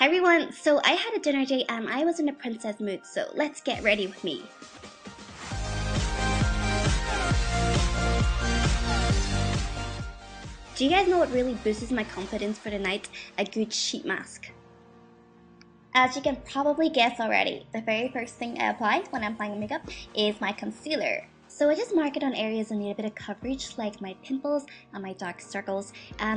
Hi everyone, so I had a dinner date and I was in a princess mood, so let's get ready with me. Do you guys know what really boosts my confidence for the night? A good sheet mask. As you can probably guess already, the very first thing I apply when I'm applying makeup is my concealer. So I just mark it on areas that need a bit of coverage, like my pimples and my dark circles.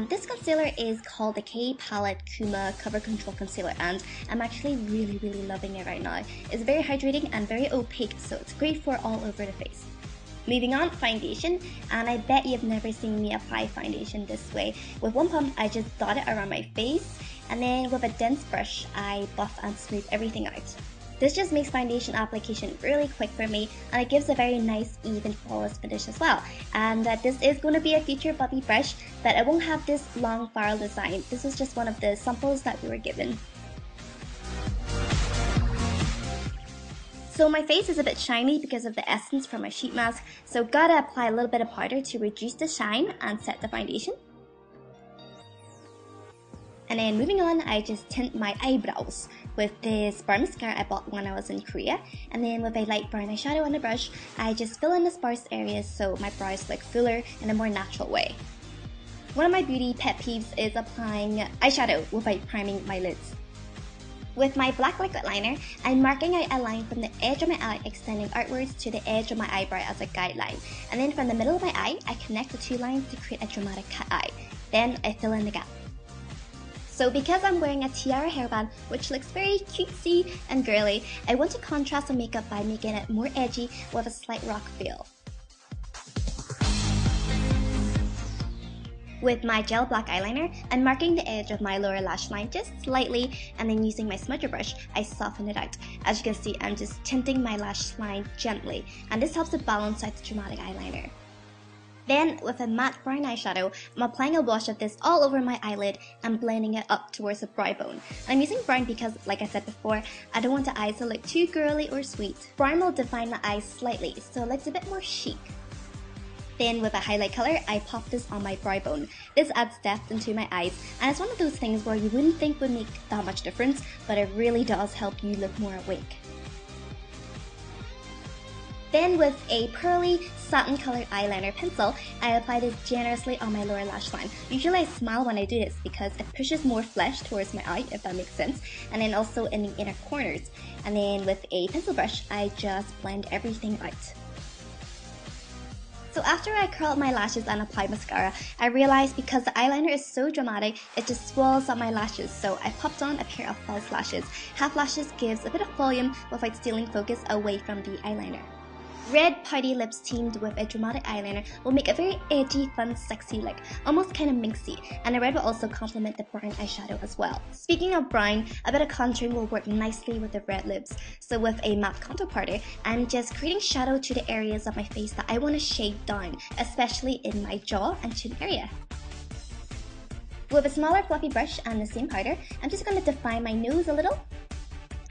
This concealer is called the K Palette Kuma Cover Control Concealer, and I'm actually really loving it right now. It's very hydrating and very opaque, so it's great for all over the face. Moving on, foundation, and I bet you've never seen me apply foundation this way. With one pump, I just dot it around my face, and then with a dense brush, I buff and smooth everything out. This just makes foundation application really quick for me, and it gives a very nice, even, flawless finish as well. And this is going to be a future Bobbi brush, but it won't have this long barrel design. This is just one of the samples that we were given. So my face is a bit shiny because of the essence from my sheet mask, so gotta apply a little bit of powder to reduce the shine and set the foundation. And then moving on, I just tint my eyebrows with this brown mascara I bought when I was in Korea. And then with a light brown eyeshadow on the brush, I just fill in the sparse areas so my brows look fuller in a more natural way. One of my beauty pet peeves is applying eyeshadow without priming my lids. With my black liquid liner, I'm marking out a line from the edge of my eye extending outwards to the edge of my eyebrow as a guideline. And then from the middle of my eye, I connect the two lines to create a dramatic cat eye. Then I fill in the gap. So because I'm wearing a tiara hairband, which looks very cutesy and girly, I want to contrast the makeup by making it more edgy with a slight rock feel. With my gel black eyeliner, I'm marking the edge of my lower lash line just slightly, and then using my smudger brush, I soften it out. As you can see, I'm just tinting my lash line gently, and this helps to balance out the dramatic eyeliner. Then, with a matte brown eyeshadow, I'm applying a wash of this all over my eyelid and blending it up towards the brow bone. I'm using brown because, like I said before, I don't want the eyes to look too girly or sweet. Brown will define the eyes slightly, so it looks a bit more chic. Then, with a highlight color, I pop this on my brow bone. This adds depth into my eyes, and it's one of those things where you wouldn't think would make that much difference, but it really does help you look more awake. Then with a pearly satin colored eyeliner pencil, I apply this generously on my lower lash line. Usually I smile when I do this because it pushes more flesh towards my eye, if that makes sense, and then also in the inner corners. And then with a pencil brush, I just blend everything out. So after I curl up my lashes and apply mascara, I realized because the eyeliner is so dramatic, it just swells up my lashes, so I popped on a pair of false lashes. Half lashes gives a bit of volume without stealing focus away from the eyeliner. Red pouty lips teamed with a dramatic eyeliner will make a very edgy, fun, sexy look, almost kind of minxy, and the red will also complement the brown eyeshadow as well. Speaking of brown, a bit of contouring will work nicely with the red lips. So with a matte contour powder, I'm just creating shadow to the areas of my face that I want to shade down, especially in my jaw and chin area. With a smaller fluffy brush and the same powder, I'm just going to define my nose a little.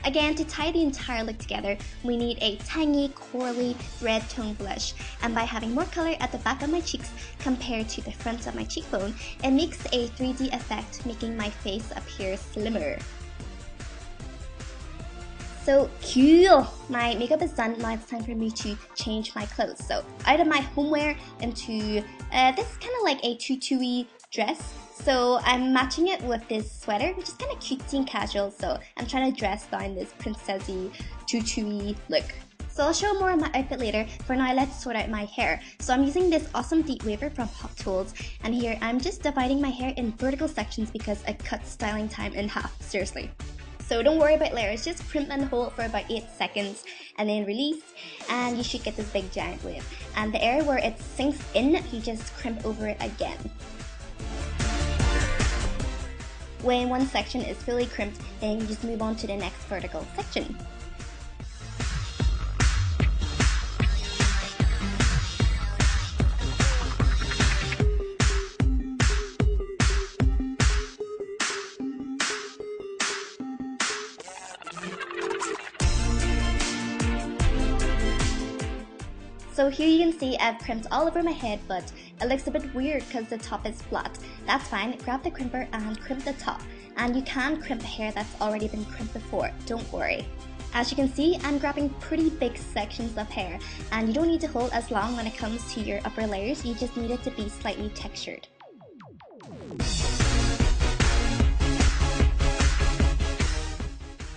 Again, to tie the entire look together, we need a tangy, corally red tone blush, and by having more color at the back of my cheeks compared to the front of my cheekbone, it makes a 3D effect, making my face appear slimmer. So cool! My makeup is done, now it's time for me to change my clothes. So out of my homeware into this is kind of like a tutu-y dress. So I'm matching it with this sweater, which is kind of cutesy and casual, so I'm trying to dress down this princessy, tutu-y look. So I'll show more of my outfit later. For now, let's sort out my hair. So I'm using this awesome deep waver from Hot Tools, and here I'm just dividing my hair in vertical sections because it cuts styling time in half, seriously. So don't worry about layers, just crimp and hold for about 8 seconds and then release, and you should get this big giant wave. And the area where it sinks in, you just crimp over it again. When one section is fully crimped, then you just move on to the next vertical section. So here you can see I've crimped all over my head, but it looks a bit weird because the top is flat. That's fine, grab the crimper and crimp the top. And you can crimp the hair that's already been crimped before, don't worry. As you can see, I'm grabbing pretty big sections of hair, and you don't need to hold as long when it comes to your upper layers, you just need it to be slightly textured.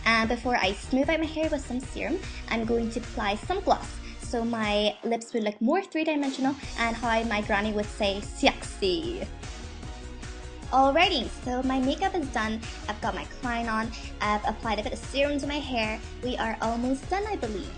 And before I smooth out my hair with some serum, I'm going to apply some gloss so my lips would look more three-dimensional and how my granny would say, sexy. Alrighty, so my makeup is done, I've got my crown on, I've applied a bit of serum to my hair, we are almost done I believe.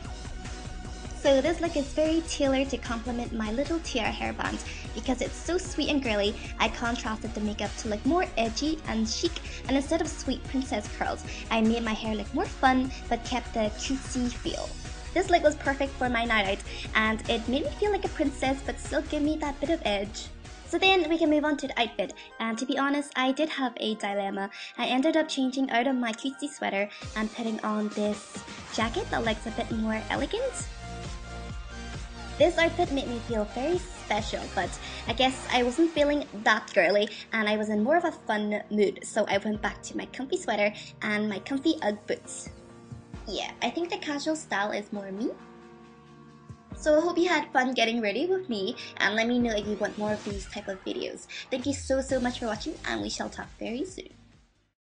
So this look is very tailored to complement my little tiara hairband. Because it's so sweet and girly, I contrasted the makeup to look more edgy and chic, and instead of sweet princess curls, I made my hair look more fun but kept the cutesy feel. This look was perfect for my night out, and it made me feel like a princess but still give me that bit of edge. So then we can move on to the outfit, and to be honest, I did have a dilemma. I ended up changing out of my cutesy sweater and putting on this jacket that looks a bit more elegant. This outfit made me feel very special, but I guess I wasn't feeling that girly and I was in more of a fun mood, so I went back to my comfy sweater and my comfy Ugg boots. Yeah, I think the casual style is more me. So I hope you had fun getting ready with me, and let me know if you want more of these type of videos. Thank you so much for watching, and we shall talk very soon.